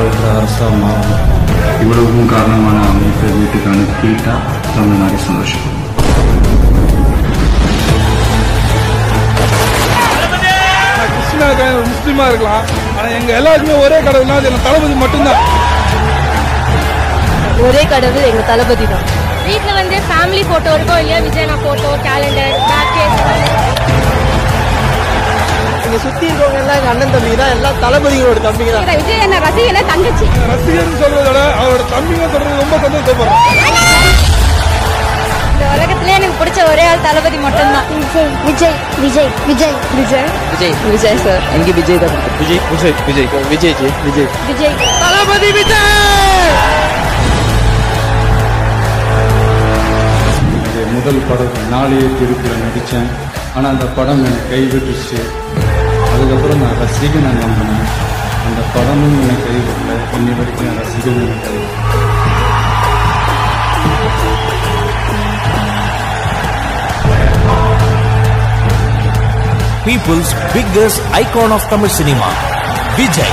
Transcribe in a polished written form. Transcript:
இருக்கிற அரசா மாறும். இவ்வளவுக்கும் காரணமான அமைப்பு வீட்டுக்கு அனுப்பிட்டா தமிழ் நாடு சந்தோஷம். கிறிஸ்டினா முஸ்லீமா இருக்கலாம், ஆனா எங்க எல்லாருக்குமே ஒரே கடவுள்னா அது தளபதி மட்டும்தான். ஒரே கடவுள் எங்க தளபதி தான். வீட்டுல வந்து ஃபேமிலி போட்டோ இருக்கோ இல்லையா, விஜயனா போட்டோ, கேலண்டர், பேக்கேஜ். இங்க சுத்தி இருக்கவங்க எல்லாம் எங்க அண்ணன் தம்பி தான், எல்லாம் தளபதிகளோட தம்பிங்க தான். விஜய் என்ன ரசிகன தங்கச்சி. ரசிகர்னு சொல்றதோட அவரோட தம்பிங்க சொல்றது ரொம்ப சந்தோஷப்படுறோம். இந்த உலகத்திலே எனக்கு பிடிச்ச ஒரே ஆள் தளபதி மட்டும்தான். விஜய் விஜய் விஜய் விஜய் விஜய் விஜய் சார். எங்க விஜய் தான். விஜய் விஜய் விஜய் விஜய் விஜய் விஜய் தளபதி விஜய். முதல் படம் நாளைய திருப்பில் நடித்தேன். ஆனால் அந்த படம் எனக்கு கைவிட்டுச்சு. அதுக்கப்புறம் நான் ரசிகனை நம்பினேன். அந்த படமும் எனக்கு கைவிடல. இன்னி வரைக்கும் நான் ரசிகன் எனக்கு People's biggest icon of Tamil cinema, Vijay.